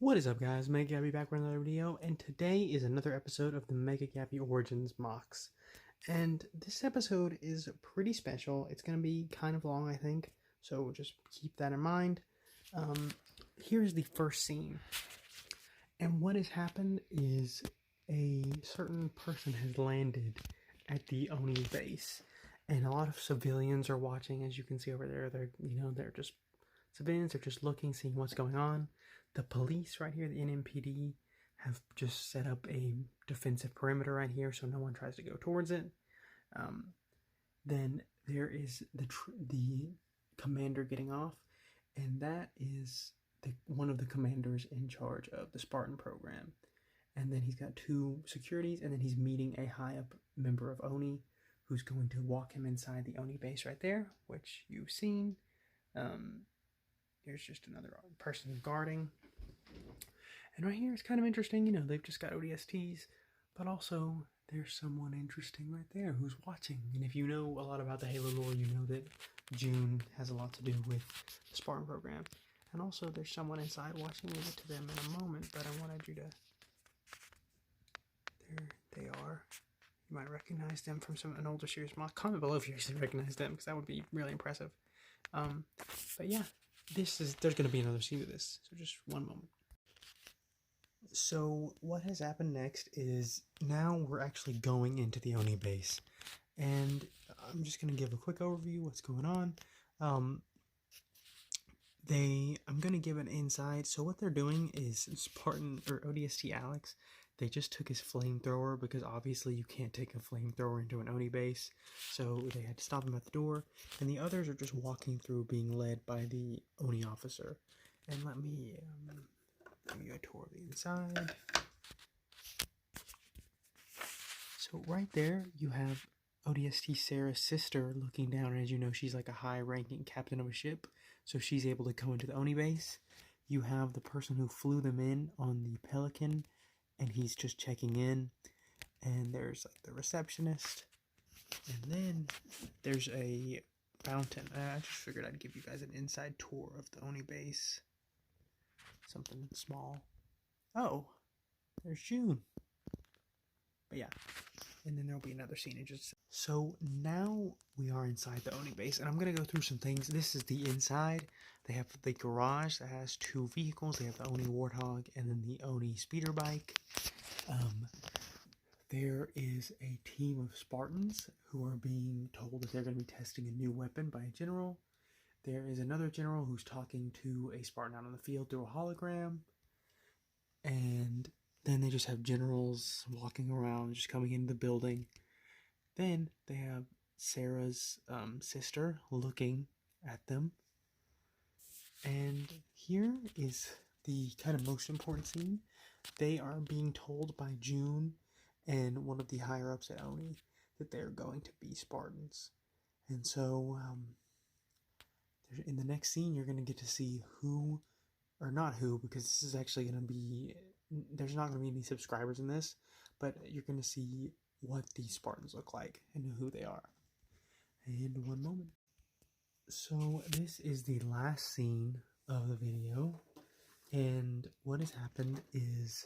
What is up, guys? Mega Gabby back with another video, and today is another episode of the Mega Gabby Origins MOCs. And this episode is pretty special. It's going to be kind of long, I think, so just keep that in mind. Here's the first scene. And what has happened is a certain person has landed at the Oni Base. And a lot of civilians are watching, as you can see over there. They're just civilians. They're just looking, seeing what's going on. The police right here, the NMPD, have just set up a defensive perimeter right here so no one tries to go towards it. Then there is the commander getting off, and that is one of the commanders in charge of the Spartan program. And then he's got two securities, and then he's meeting a high-up member of Oni who's going to walk him inside the Oni base right there, which you've seen. Here's just another person guarding. And right here, it's kind of interesting. They've just got ODSTs, but also there's someone interesting right there who's watching. And if you know a lot about the Halo lore, you know that June has a lot to do with the Spartan program. And also, there's someone inside watching. We'll get to them in a moment, but I wanted you to... There they are. You might recognize them from an older series MOC. Comment below if you actually recognize them, because that would be really impressive. But yeah. There's going to be another scene of this, so just one moment. So what has happened next is now we're actually going into the Oni base, and I'm just going to give a quick overview of what's going on. I'm going to give an insight. So what they're doing is Spartan or ODST Alex, they just took his flamethrower because obviously you can't take a flamethrower into an Oni base, so they had to stop him at the door, and the others are just walking through being led by the Oni officer. And let me give you a tour of the inside. So right there you have ODST Sarah's sister looking down, and as you know, she's like a high-ranking captain of a ship, so she's able to go into the Oni base. You have the person who flew them in on the Pelican, and he's just checking in. And there's like the receptionist, and then there's a fountain. I just figured I'd give you guys an inside tour of the Oni base. Something small. Oh, there's June. But yeah, and then there'll be another scene in just... So now we are inside the Oni base, and I'm going to go through some things. This is the inside. They have the garage that has two vehicles. They have the Oni Warthog and then the Oni speeder bike. There is a team of Spartans who are being told that they're going to be testing a new weapon by a general. There is another general who's talking to a Spartan out on the field through a hologram. And then they just have generals walking around, just coming into the building. Then they have Sarah's sister looking at them. And here is the kind of most important scene. They are being told by June and one of the higher-ups at Oni that they're going to be Spartans. And so, in the next scene, you're going to get to see who, or not who, because this is actually going to be... There's not going to be any subscribers in this, but you're going to see what these Spartans look like and who they are. And one moment. So this is the last scene of the video, and what has happened is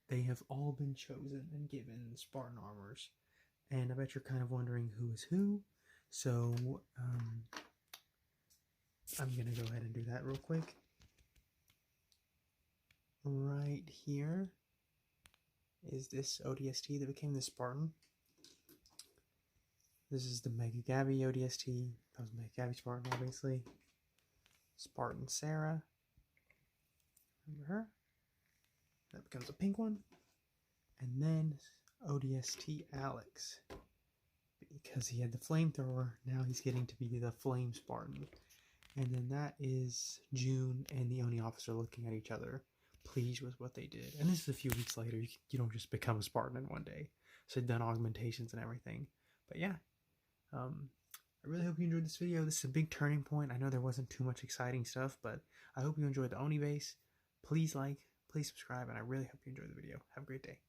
they have all been chosen and given Spartan armors, and I bet you're kind of wondering who is who. So I'm going to go ahead and do that real quick. Right here is this ODST that became the Spartan. This is the Mega Gabby ODST. That was Mega Gabby Spartan, obviously. Spartan Sarah. Remember her? That becomes a pink one. And then ODST Alex. Because he had the flamethrower, now he's getting to be the Flame Spartan. And then that is June and the Oni officer looking at each other, pleased with what they did. And this is a few weeks later. You don't just become a Spartan in one day. So they've done augmentations and everything. But yeah, I really hope you enjoyed this video. This is a big turning point. I know there wasn't too much exciting stuff, but I hope you enjoyed the Oni base. Please like, please subscribe, and I really hope you enjoyed the video. Have a great day.